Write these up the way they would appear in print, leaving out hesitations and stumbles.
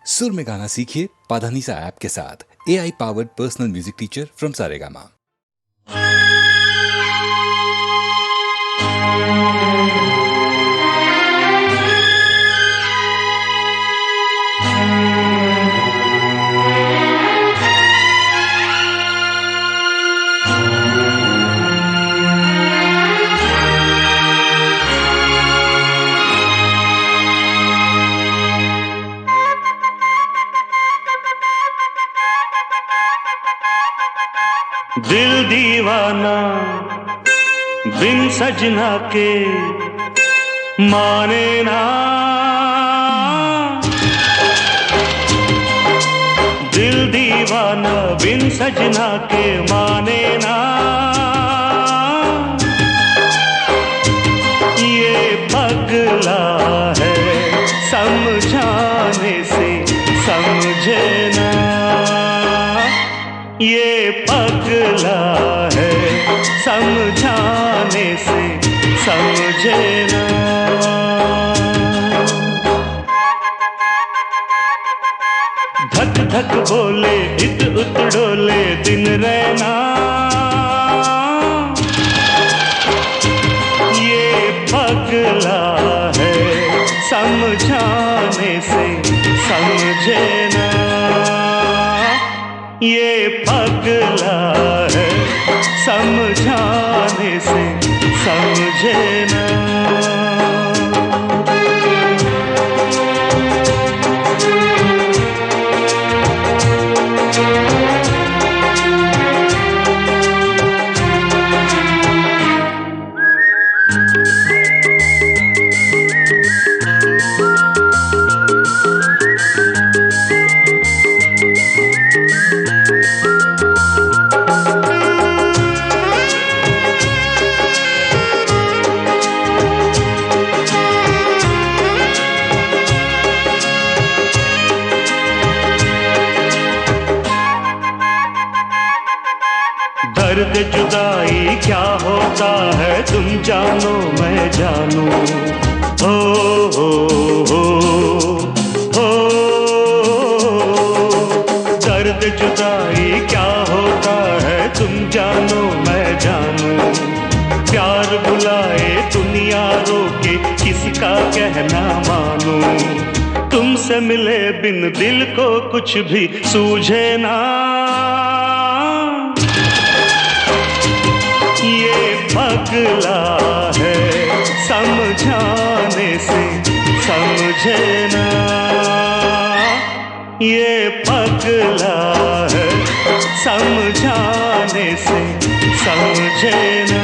सुर में गाना सीखिए पाधानीसा ऐप के साथ। AI powered personal music teacher from Saregama. दिल दीवाना बिन सजना के माने ना। दिल दीवाना बिन सजना के माने ना। ये पगला है समझाने से समझे ना। ये पगला है समझाने से समझे ना। धक धक बोले इत उत डोले दिन रहना। ये पगला है समझाने से समझे ना। ये पगला है समझाने से समझे ना। दर्द जुदाई क्या होता है तुम जानो मैं जानूं। हो हो हो हो। दर्द जुदाई क्या होता है तुम जानो मैं जानूं। प्यार बुलाए दुनिया रोके किसी का कहना मानूं। तुमसे मिले बिन दिल को कुछ भी सूझे ना। पगला है समझाने से समझे ना। ये पगला है समझाने से समझे ना।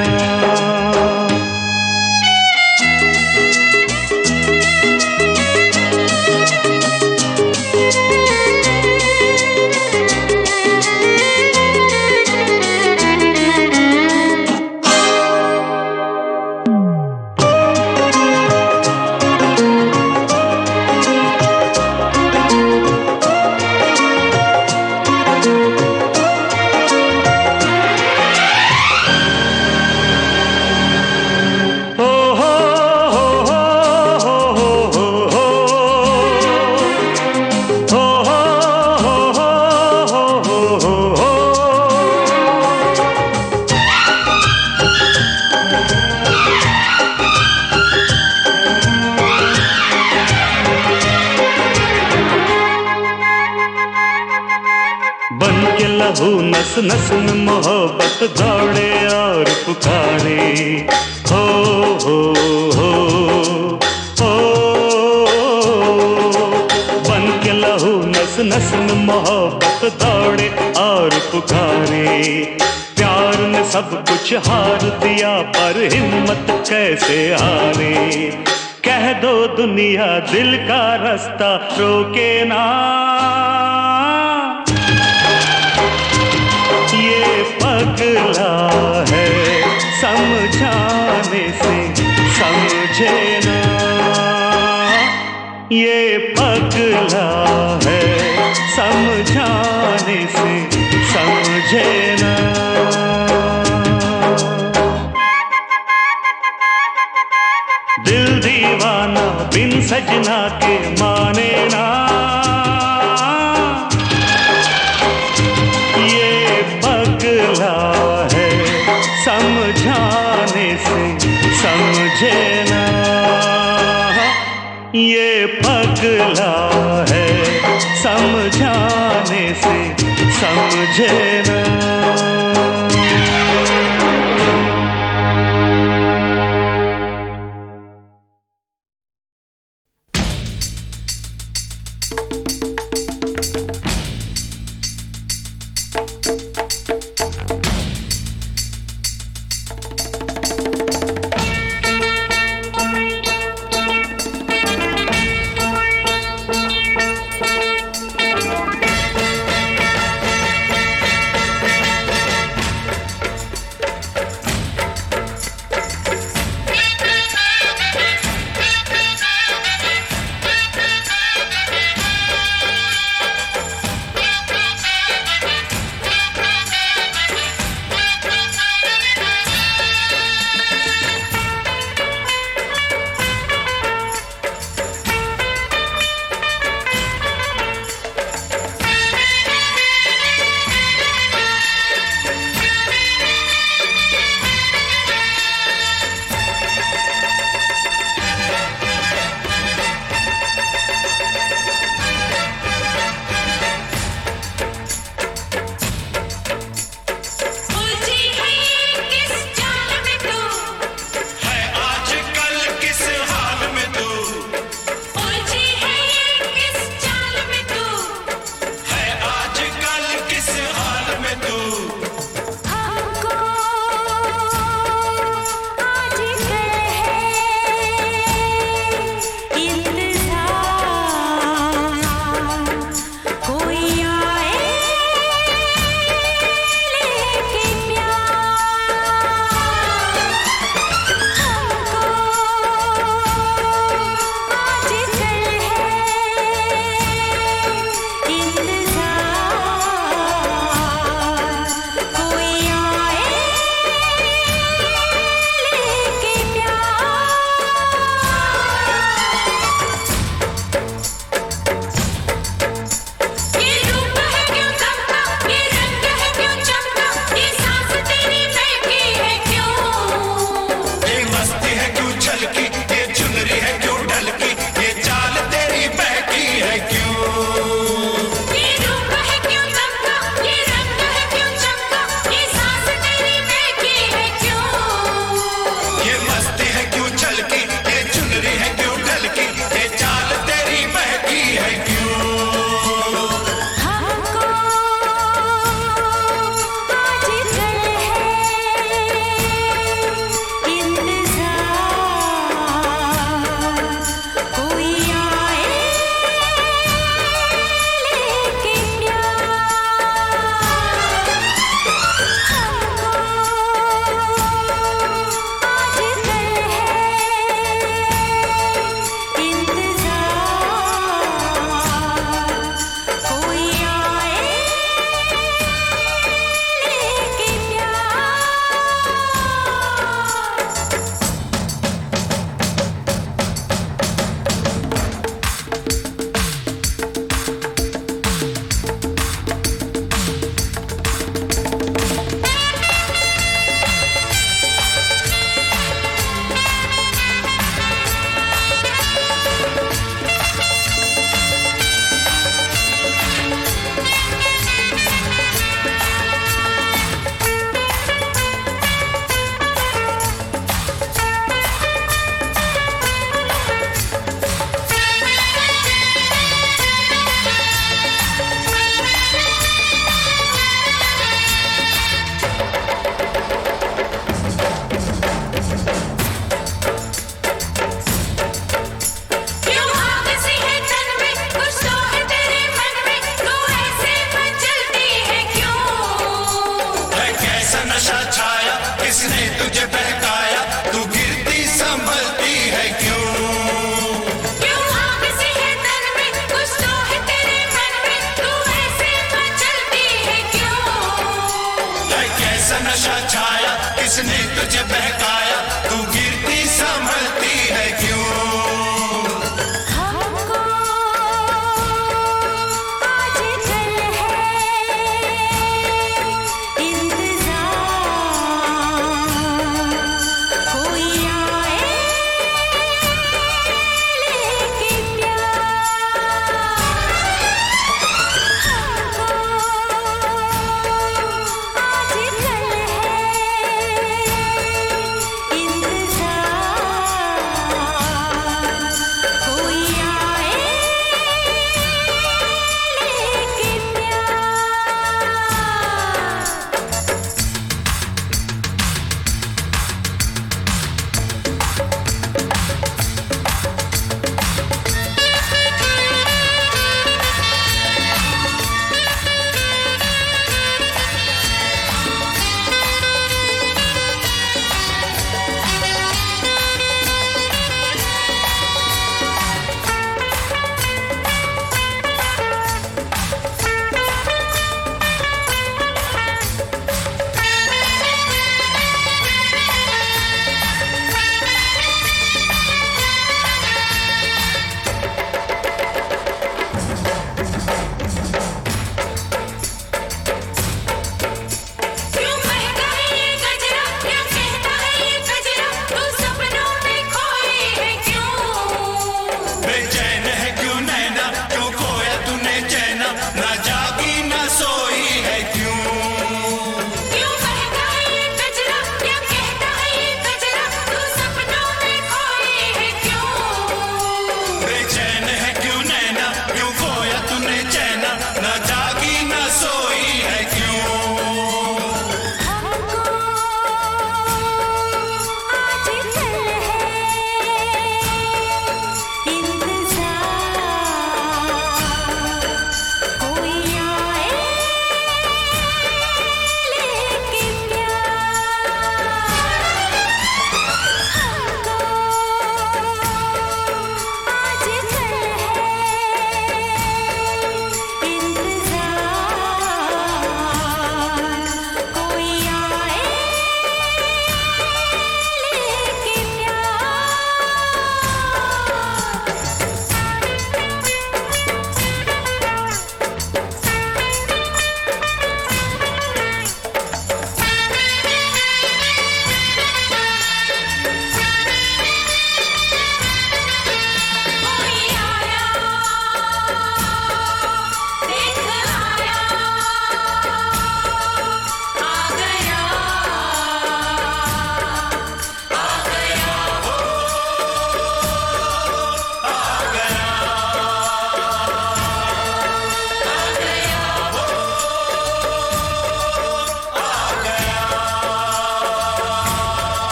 बन के लहू नस नस में मोहब्बत दौड़े और पुकारे। हो हो हो हो। बन के लहू नस नस में मोहब्बत दौड़े और पुकारे। प्यार ने सब कुछ हार दिया पर हिम्मत कैसे हारे। कह दो दुनिया दिल का रास्ता रोके ना। पगला है समझाने से समझे ना। ये पगला है समझाने से समझे ना। दिल दीवाना बिन सजना के माने ना। पगला है, समझाने से समझे ना।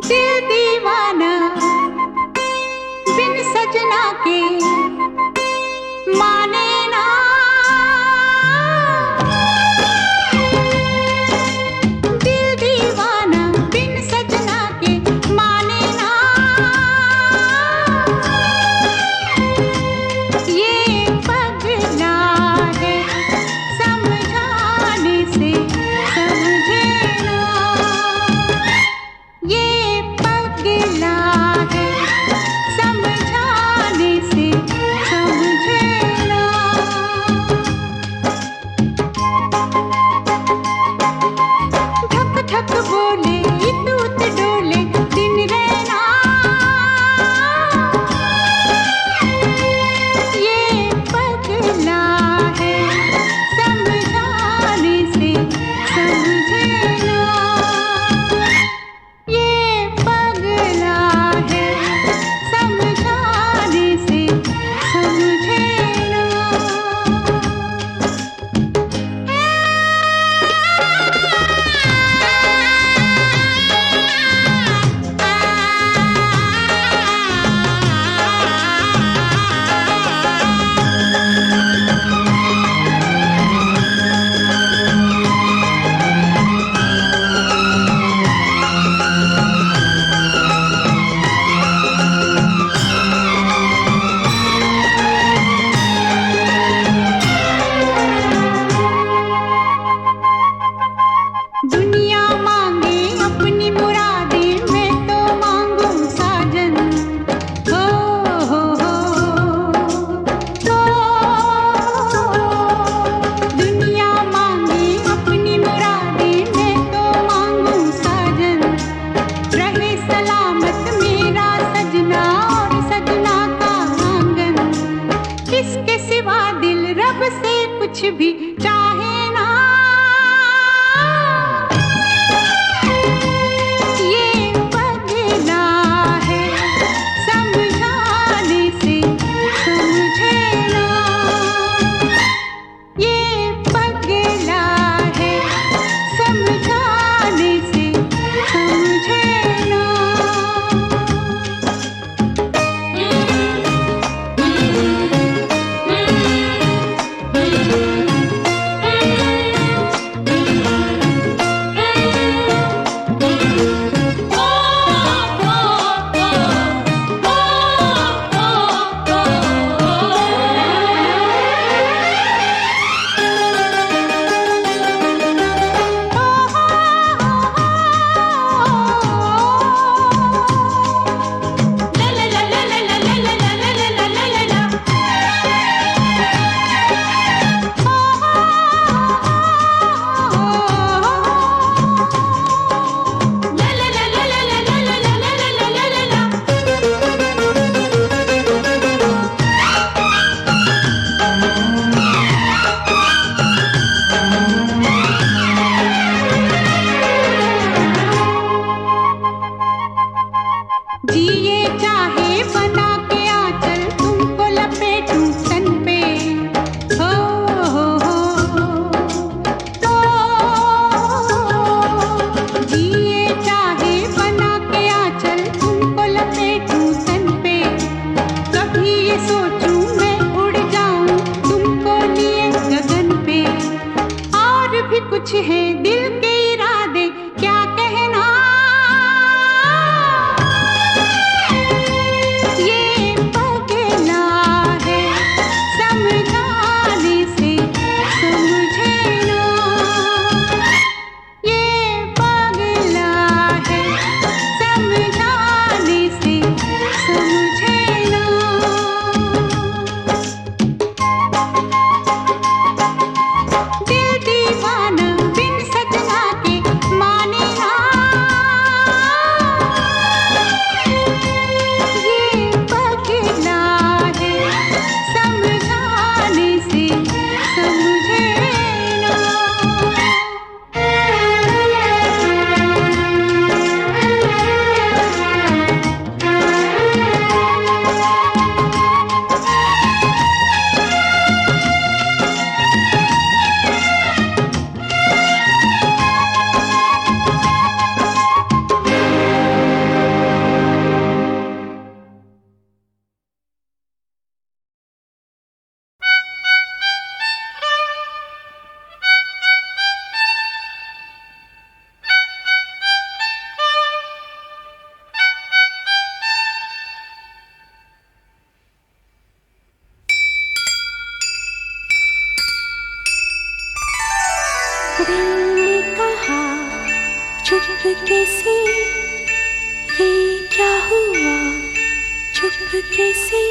दिल दीवाना बिन सजना के माने ना। दिल दीवाना बिन सजना के माने ना। ये पगला है समझाने से समझे ना। ये पगला है समझाने से समझे ना। ठक ठक बोले दूत डोले दिन रहना। ये पगला है समझाने से समझे ना। ये पगला है समझाने से समझे ना। दुनिया मांगे अपनी मुरादें मैं तो मांगू साजन। हो हो दुनिया मांगे अपनी मुरादें मैं तो मांगू साजन। रहे सलामत मेरा सजना और सजना का आंगन। इसके सिवा दिल रब से कुछ भी चाहे ना। ये पगला है समझाने से समझे ना। ये पगला है समझाने से समझे ना। चुपके से ये क्या हुआ, चुपके से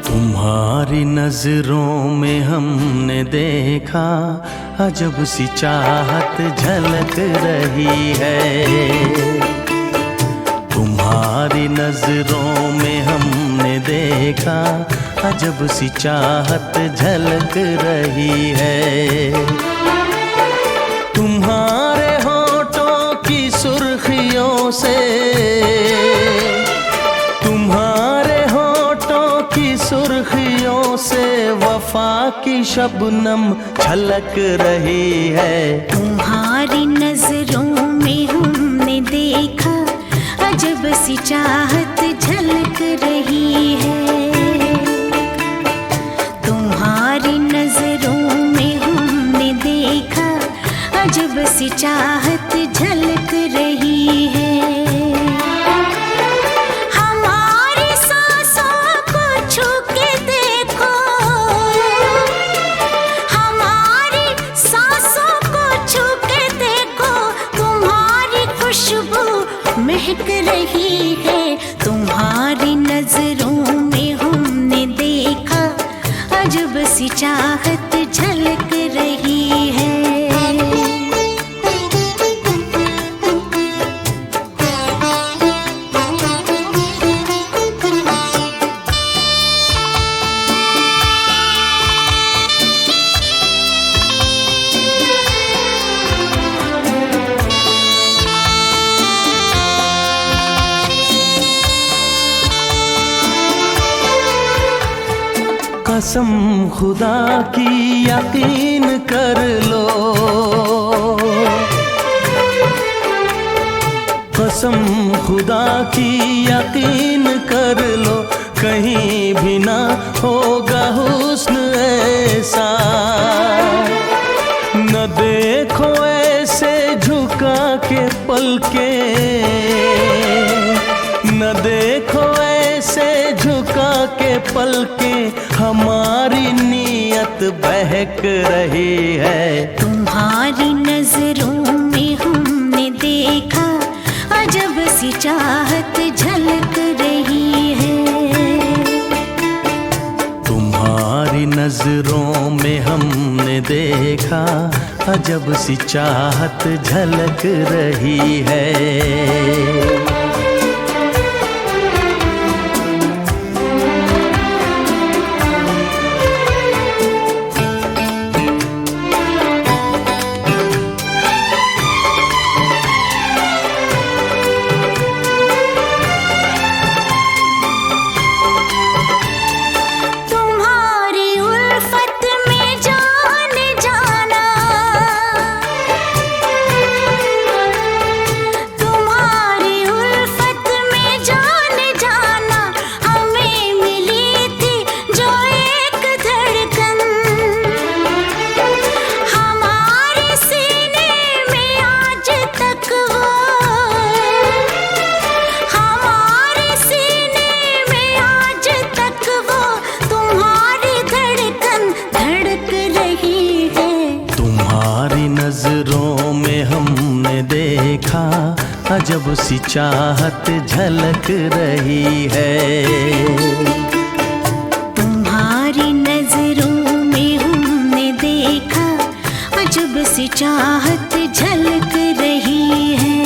तुम्हारी नजरों में हमने देखा अजब सी चाहत झलक रही है। तुम्हारी नजरों में हमने देखा अजब सी चाहत झलक रही है। तुम्हारे होठों की सुर्खियों से, तुम्हारे होठों की सुर्खियों से वफा की शबनम छलक रही है। तुम्हारी नजरों में हमने देखा अजब सी चाहत झलक रही है। तुम्हारी नजरों में हमने देखा अजब सी चाहत झलक रही है। हमारी सांसों को छू के देखो, हमारी सांसों को छू के देखो, तुम्हारी खुशबू महक रही है। तुम्हारी नजरों में हमने देखा अजब सी चाहत झलक रही है। कसम खुदा की यकीन कर लो, कसम खुदा की यकीन कर लो, कहीं भी ना होगा हुस्न ऐसा। न देखो ऐसे झुका के पलके, न देखो ऐसे झुका के पलके, हमारी नीयत बहक रही है। तुम्हारी नजरों में हमने देखा अजब सी चाहत झलक रही है। तुम्हारी नजरों में हमने देखा अजब सी चाहत झलक रही है। नजरों में हमने देखा अजब सी चाहत झलक रही है। तुम्हारी नजरों में हमने देखा अजब सी चाहत झलक रही है।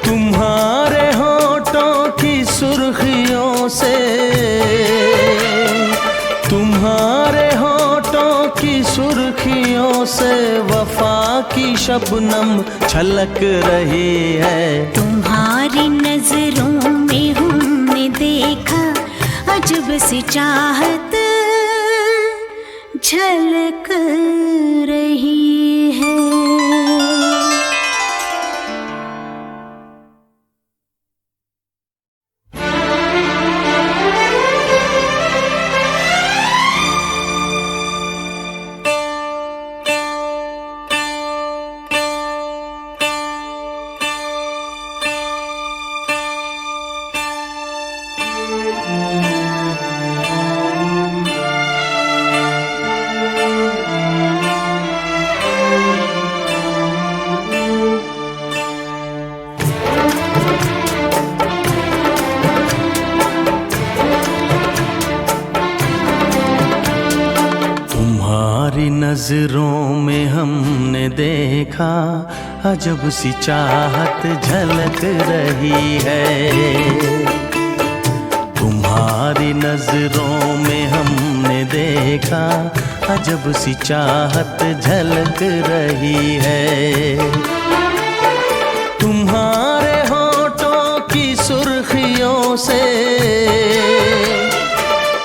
तुम्हारे होठों की सुर्खियों से, तुम्हारे होठों की सुर्खियों से वफा की शबनम छलक रही है। तुम्हारी नजरों में हमने देखा अजब सी चाहत झलक रही है। नजरों में हमने देखा अजब सी चाहत झलक रही है। तुम्हारी नजरों में हमने देखा अजब सी चाहत झलक रही है। तुम्हारे होठों की सुर्खियों से,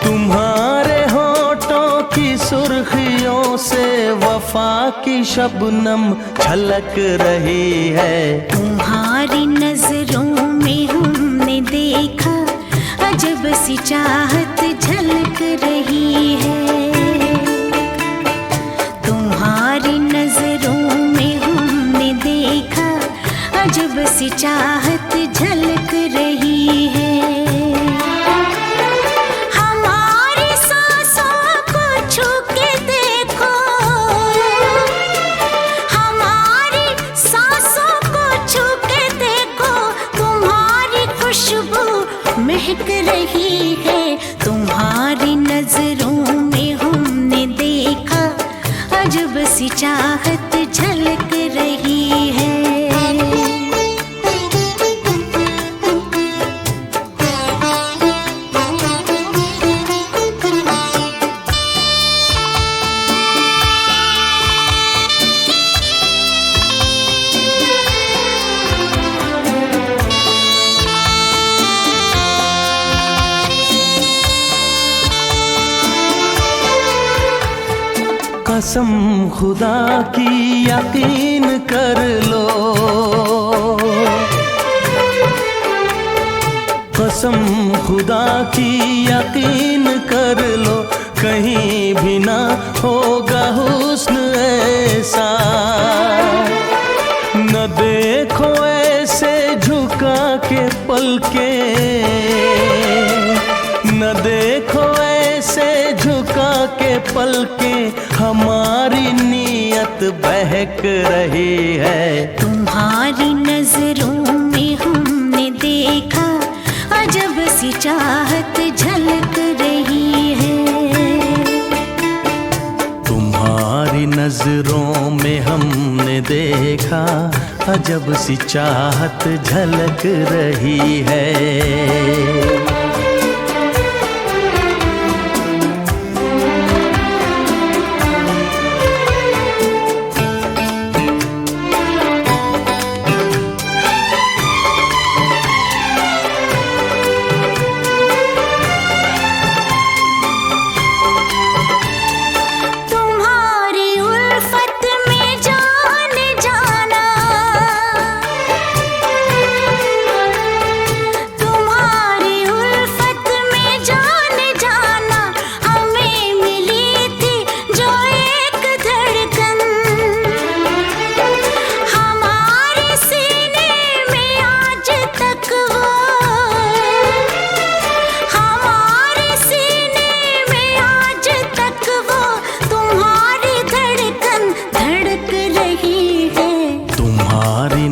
तुम्हारे होठों की सुर्खियों से वफा की शबनम छलक रही है। तुम्हारी नजरों में हमने देखा अजब सी चाहत झलक रही है। तुम्हारी नजरों में हमने देखा अजब सी चाहत झलक रही है। हमारी सांसों को छू के देखो, हमारी सांसों को छू के देखो, तुम्हारी खुशबू महक रही है। तुम्हारी नजरों में हमने देखा अजब सी चाहत झलक रही है। कसम खुदा की यकीन कर लो, कसम खुदा की यकीन कर लो, कहीं भी ना होगा हुस्न ऐसा। न देखो ऐसे झुका के पलके, न देखो ऐसे झुका के पलके, हमारी नीयत बहक रही है। तुम्हारी नजरों में हमने देखा अजब सी चाहत झलक रही है। तुम्हारी नजरों में हमने देखा अजब सी चाहत झलक रही है।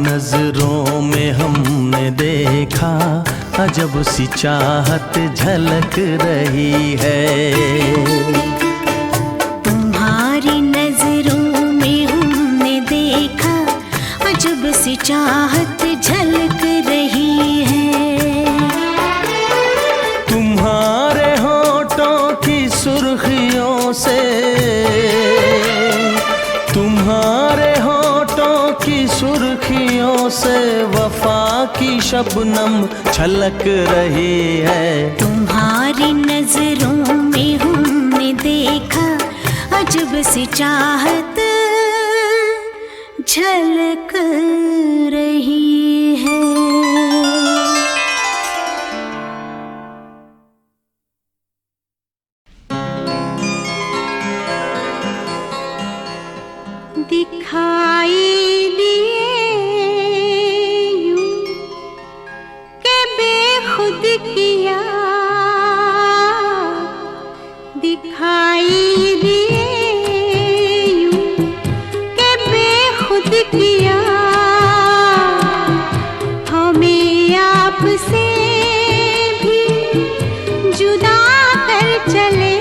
नजरों में हमने देखा अजब सी चाहत झलक रही है। तुम्हारी नजरों में हमने देखा अजब सी चाहत झलक रही है। तुम्हारे होठों की सुर्खियों से, तुम्हारे होठों की सुर्खियों से वफा की शबनम छलक रही है। तुम्हारी नजरों में हमने देखा अजब सी चाहत झलक रही है। दिखाई दिए यूं के बेखुद किया, दिखाई दिए यूं के बेखुद किया, हमें आपसे भी जुदा कर चले।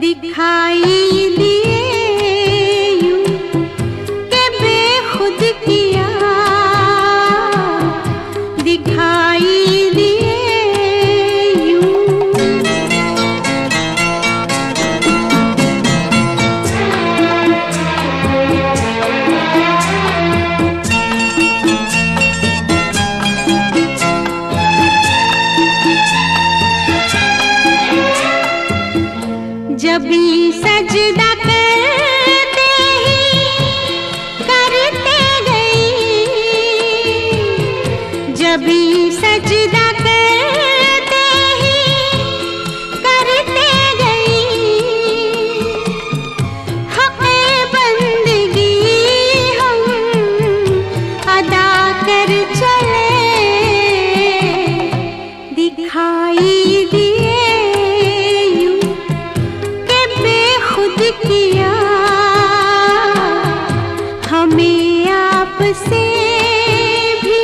दिखाई जभी सजदा करते ही करते गई हक़े बंदगी हम अदा कर चले, दिखाई दिए यूं कि बेखुद किया हमें आपसे भी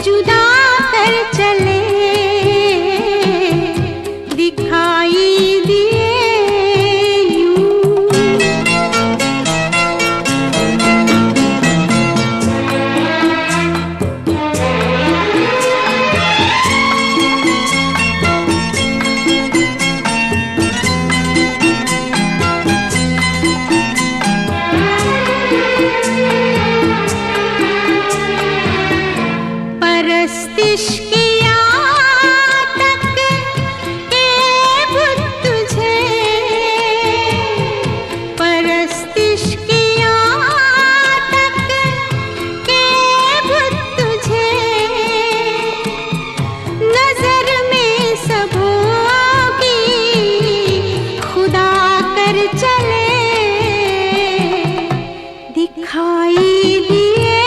जुदा कर चले, दिखाई दिए यूं। परस्तिश किया तक के बुत तुझे, परस्तिश किया तक के बुत तुझे, नजर में सबों की खुदा कर चले, दिखाई दिए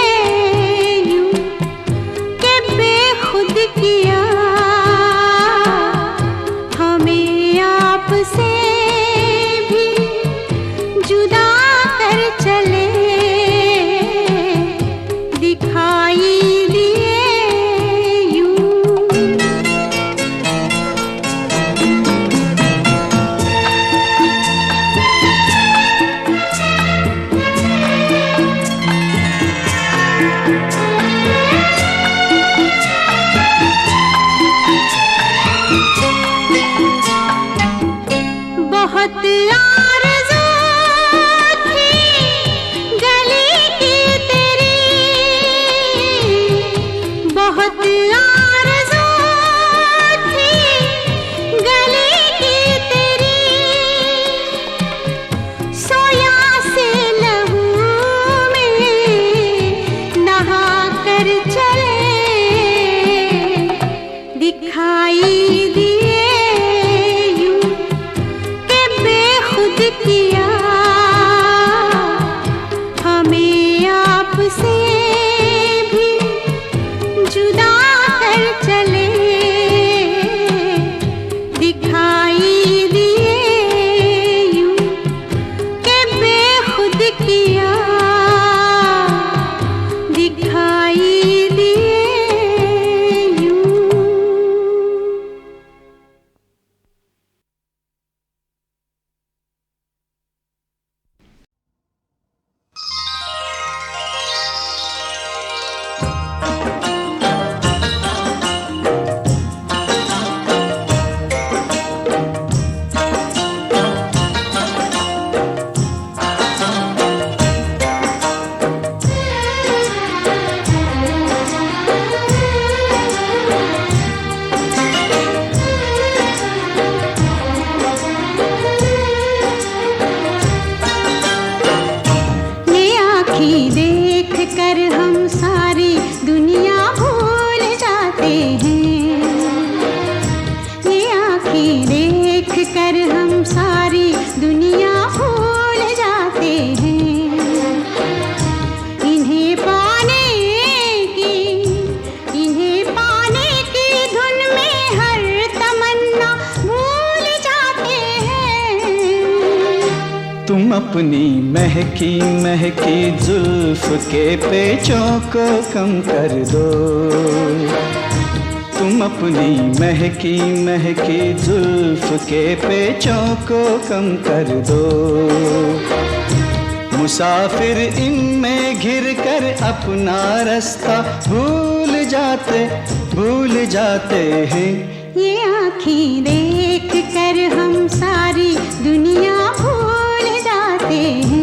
यूं के बेखुद किया हमें आपसे भी जुदा कर चले, दिखाई दिए यूं। बहुत आरज़ू थी गली की तेरी, बहुत आरज़ू थी गली की तेरी, सोया से लहू में नहा कर चले, दिखाई दिए यूं के बेखुद किया हमें आपसे भी जुदा कर चले, दिखाई दिए यूं के बेखुद किया, दिखाई दिए यूं। ये आँखें देख कर हम सारी दुनिया भूल जाते हैं, ये आँखें देख कर हम सारी दुनिया भूल जाते हैं, इन्हें पाने की धुन में हर तमन्ना भूल जाते हैं। तुम अपनी महकी महकी जुल्फ के पेचों को कम कर दो, तुम अपनी महकी महकी जुल्फ के पेचों को कम कर दो, मुसाफिर इनमें घिर कर अपना रास्ता भूल जाते हैं। ये आँखें देख कर हम सारी दुनिया भूल जाते हैं।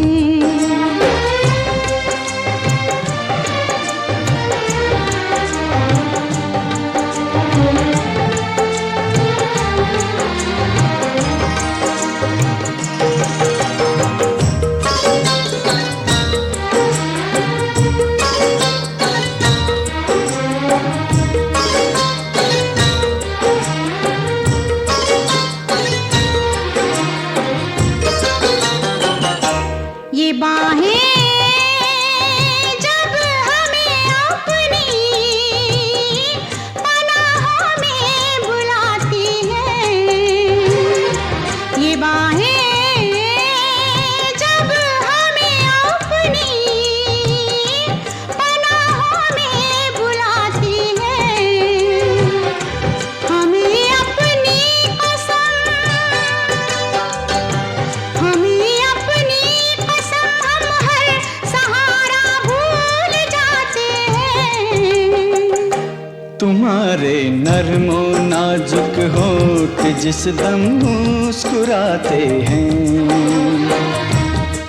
तुम्हारे नरमो नाजुक होठ जिस दम मुस्कुराते हैं,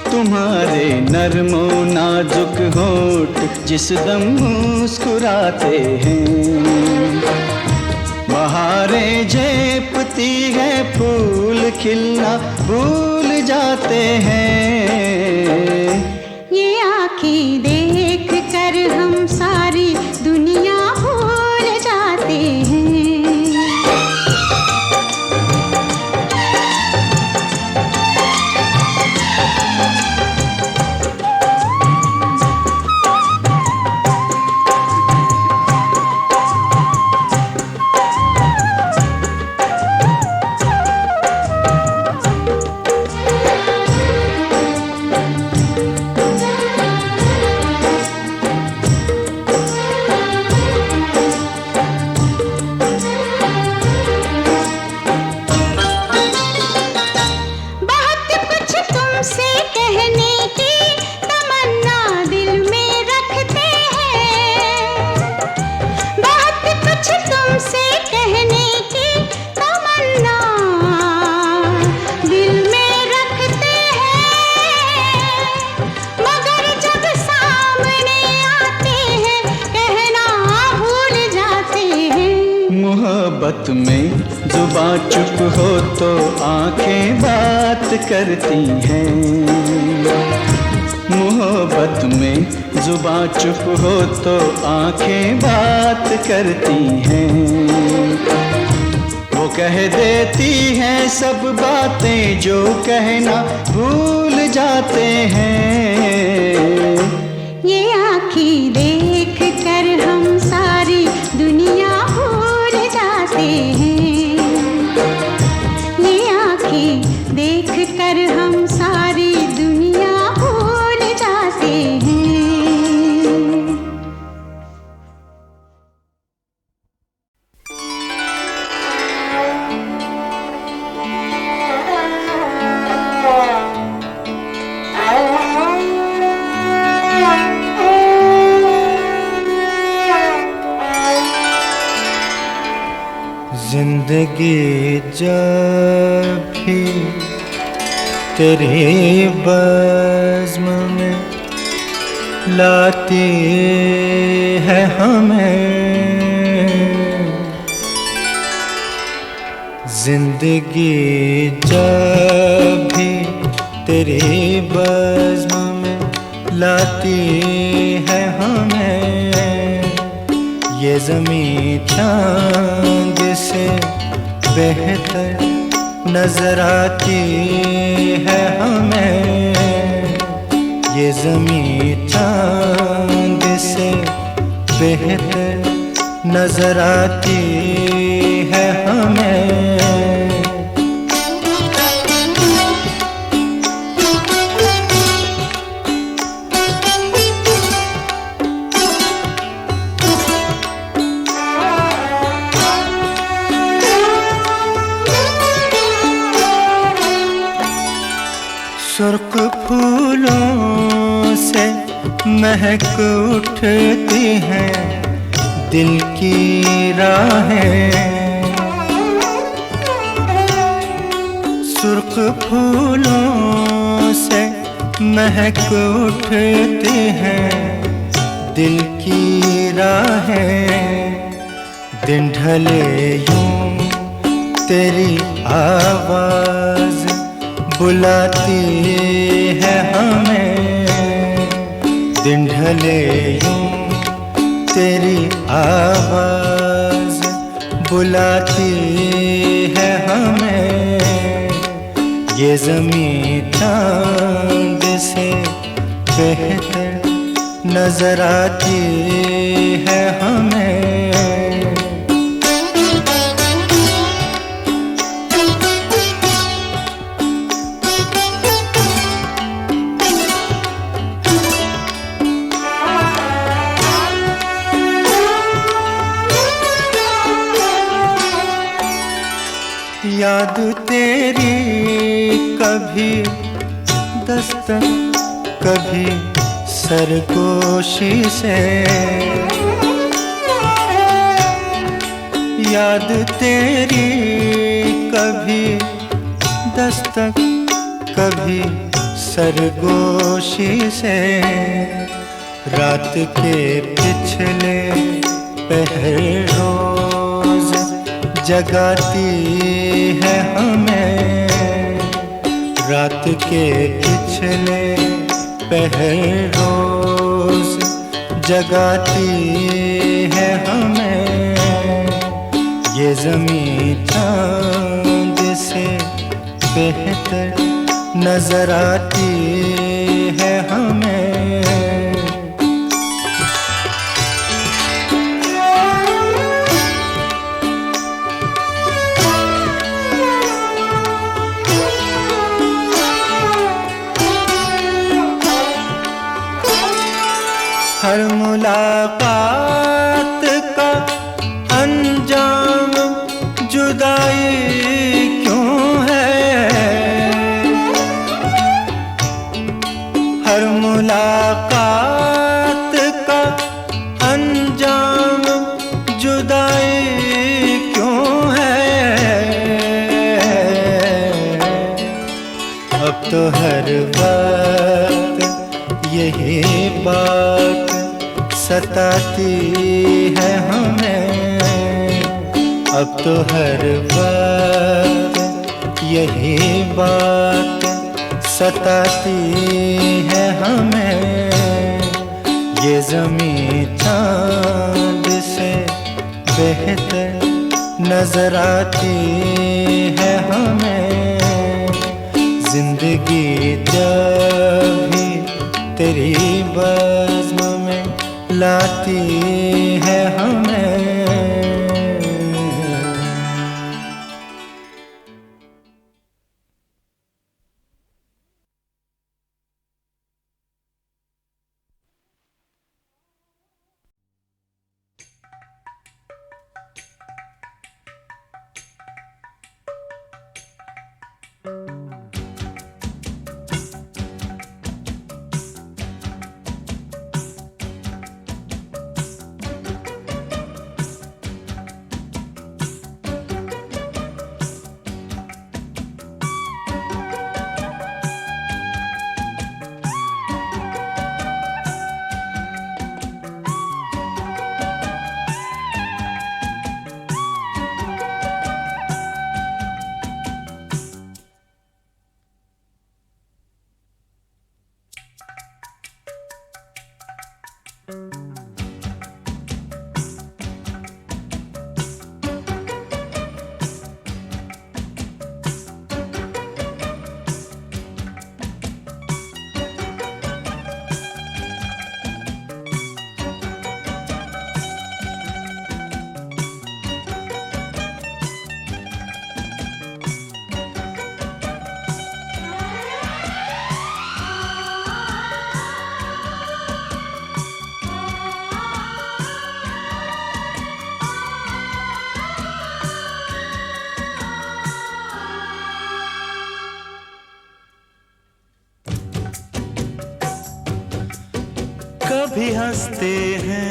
तुम्हारे नरमो नाजुक होठ जिस दम मुस्कुराते हैं। बहारें झेपती है फूल खिलना भूल जाते हैं। ये आँखें देख कर हम सारी दुनिया भूल जाते हैं। मोहब्बत में जुबां चुप हो तो आंखें बात करती हैं। मोहब्बत में जुबां चुप हो तो आंखें बात करती हैं। वो कह देती हैं सब बातें जो कहना भूल जाते हैं। ये आँखें देख कर हम सारी दुनिया भूल जाते हैं। ये आँखें देख कर हम सारी दुनिया भूल जाते हैं। जिंदगी जब भी तेरे बज़्म में लाती है हमें, जिंदगी जब भी तेरे बज़्म में लाती है हमें, ये ज़मीं चांद से बेहतर नजर आती है हमें। ये ज़मीं चांद से बेहतर नजर आती है हमें। सुर्ख फूलों से महक उठती हैं दिल की राहें, सुर्ख फूलों से महक उठती हैं दिल की राहें। दिन ढले यूं तेरी आवाज़ बुलाती है हमें, दिन ढले यूं तेरी आवाज़ बुलाती है हमें। ये ज़मीं चांद से बेहतर नजर आती है हमें। याद तेरी कभी दस्तक कभी सरगोशी से, याद तेरी कभी दस्तक कभी सरगोशी से रात के पिछले पहर रोज जगाती है हमें। रात के पिछले पहर रोज जगाती है हमें। ये ज़मीं चाँद से बेहतर नजर आती है हमें। हर मुलाकात का अंजाम जुदाई क्यों है? हर मुलाकात का अंजाम जुदाई क्यों है? अब तो हर वक्त यही बात सताती है हमें। अब तो हर वक्त यही बात सताती है हमें। ये ज़मीं चाँद से बेहतर नजर आती है हमें। जिंदगी जब भी तेरी बज़्म में लाती है हमें। कभी हंसते हैं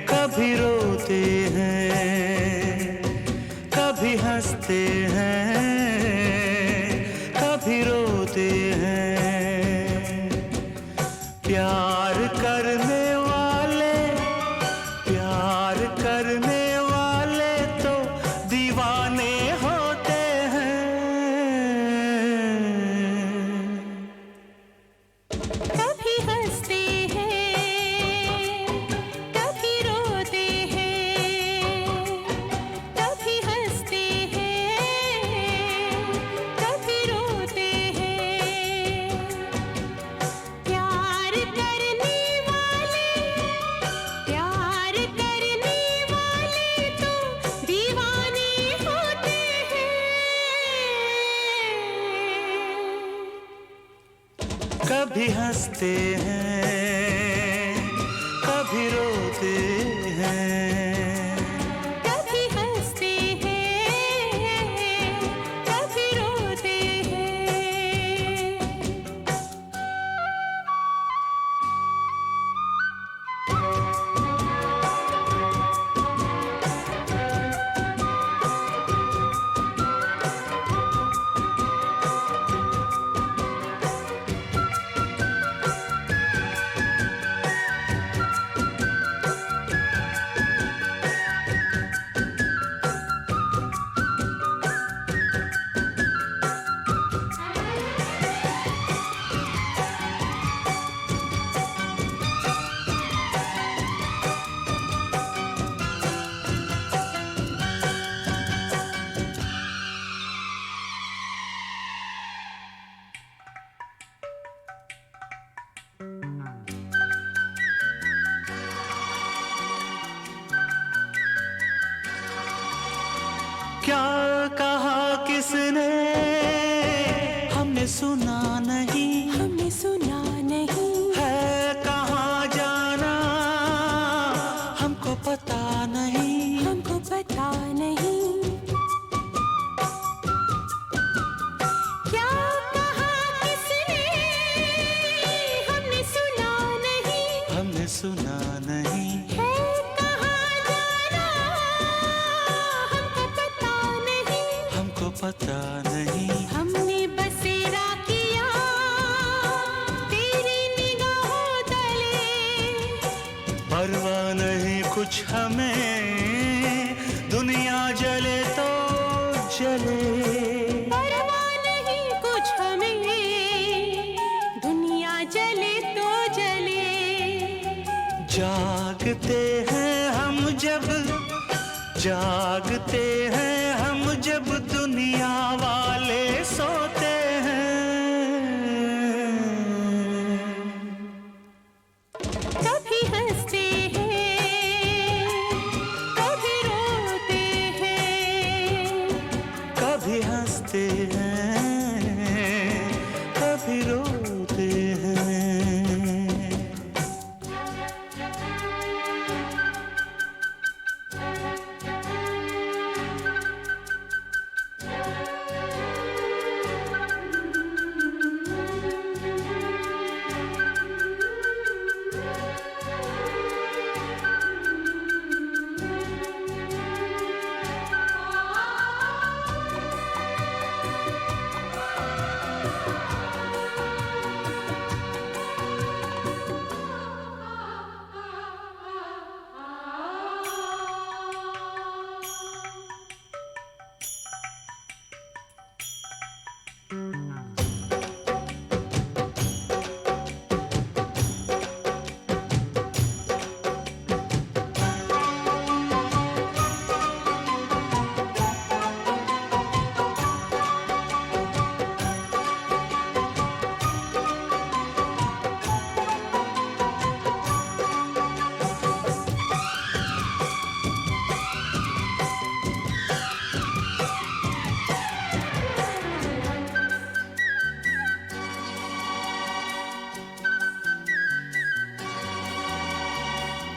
कभी रोते हैं, कभी हंसते हैं कभी रोते हैं। प्यार करने वाले तो दीवाने होते हैं। कभी हंसते हैं कभी रोते हैं, कभी हंसते हैं कभी रोते हैं। प्यार करने वाले तो दीवाने होते हैं। कभी हंसते हैं कभी रोते हैं। कभी हंसते हैं कभी रोते हैं। क्या कहा किसने हमने सुना नहीं, हमने सुना नहीं, है कहाँ जाना हमको पता नहीं, हमको पता नहीं। क्या कहा किसने हमने सुना नहीं, हमने सुना नहीं, है कहाँ जाना हमको पता नहीं, हमको पता नहीं। हमने बसेरा किया तेरी निगाहों तले, परवाह नहीं कुछ हमें, दुनिया जले तो जले। परवाह नहीं कुछ हमें, दुनिया जले तो जले। जागते हैं हम जब, जागते हैं हम जब दुनिया वाले सोते हैं। कभी हंसते हैं, कभी रोते हैं, कभी हंसते हैं, कभी रोते हैं।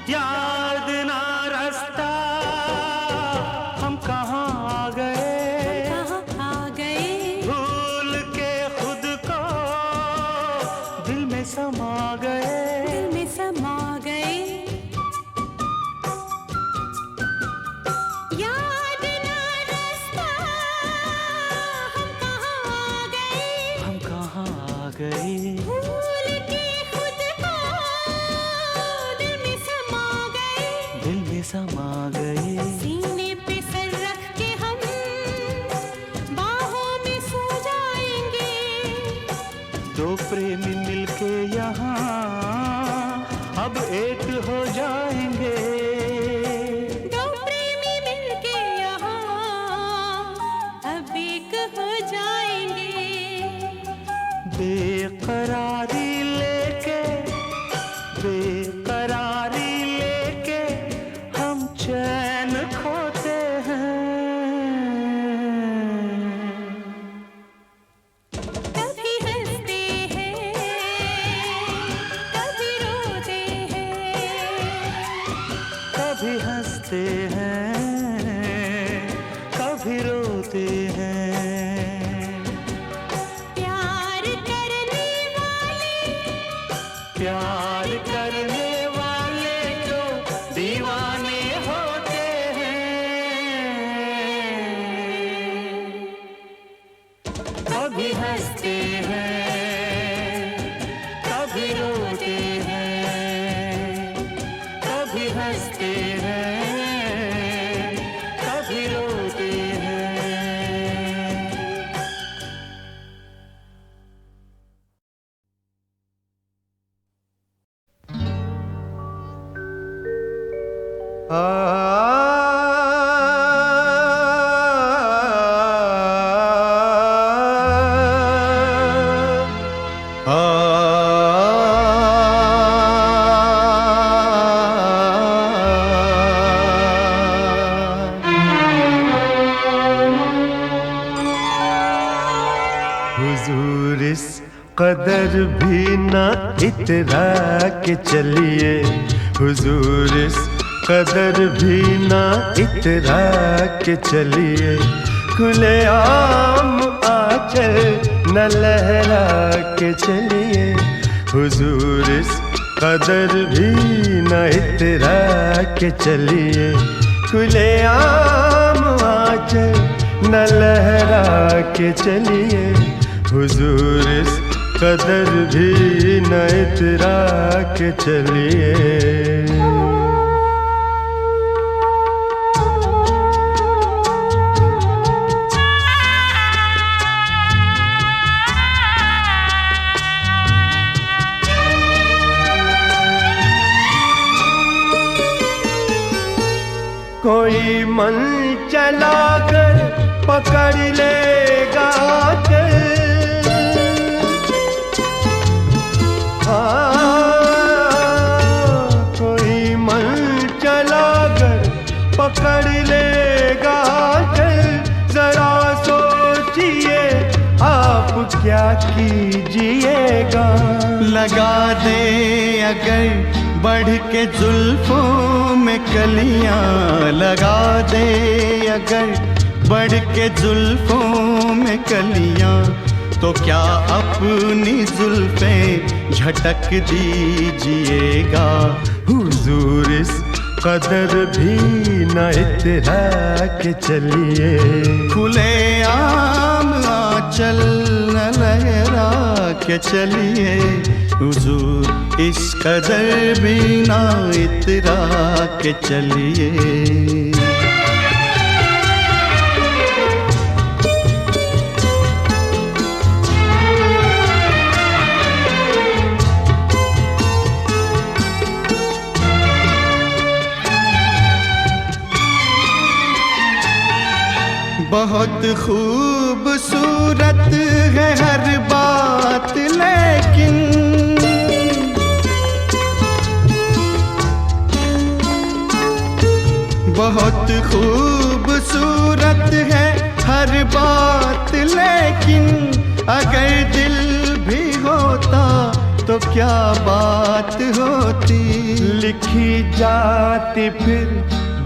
याद ना रास्ता हम कहाँ आ गए, कहाँ आ गए, भूल के खुद को दिल में समा गए, दिल में समा गए। याद ना रास्ता हम कहाँ आ गए, हम कहाँ आ गए, भूल के खुद को दिल में समा गए, दिल में समा गए। सीने पे सर रख के हम बाहों में सो जाएंगे, दो प्रेमी मिलके यहाँ अब एक हो जाएंगे, दो प्रेमी मिलके यहाँ अब एक हो जाएंगे। बेकरारी लेके, बेकरारी लेके हम चैन खोते हैं। कभी हंसते हैं, कभी रोते हैं, कभी हंसते हैं, कभी रोते हैं। प्यार करने वाले, प्यार करने वाले जो दीवाने होते हैं, कभी हंसते हैं, कभी रोते हैं, कभी हंसते हैं, कभी रोते हैं। भी ना इतरा के चलिए हुजूर, इस कदर भी ना इतरा के चलिए, खुले आम आंचल न लहरा के चलिए हुजूर, इस कदर भी न इतरा के चलिए, खुले आम आंचल न लहरा के चलिए हुजूर, इस कदर भी न इतरा के चलिए। कोई मन चला कर पकड़ लेगा चल, कोई मन चला कर पकड़ लेगा चल, जरा सोचिए आप क्या कीजिएगा। लगा दे अगर बढ़ के जुल्फों में कलियां, लगा दे अगर बढ़ के जुल्फों में कलियां, तो क्या अपनी जुल्फें झटक दीजिएगा हुजूर, इस कदर भी न इतरा के चलिए, खुले आम आंचल न लहरा के चलिए हुजूर, इस कदर भी ना इतरा के चलिए। बहुत खूबसूरत है हर बात, लेकिन बहुत खूबसूरत है हर बात, लेकिन अगर दिल भी होता तो क्या बात होती। लिखी जाती फिर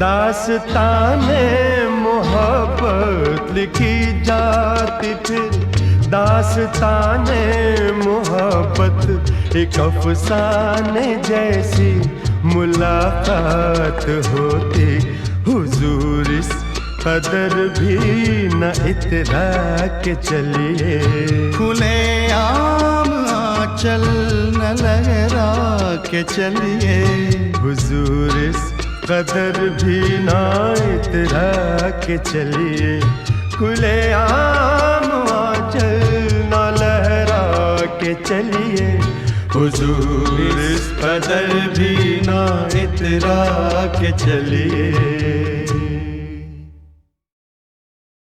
दास्ताने मोहब्बत, लिखी जाती फिर दास्ताने मोहब्बत, एक अफसाने जैसी मुलाकात होती हुजूर, इस कदर भी न इतरा के चलिए, खुले आम आंचल न लहरा के चलिए हुजूर, इस कदर भी न इतरा के चलिए, खुले आम आंचल न लहरा के चलिए हुजूर, इस कदर भी न इतरा के चलिए।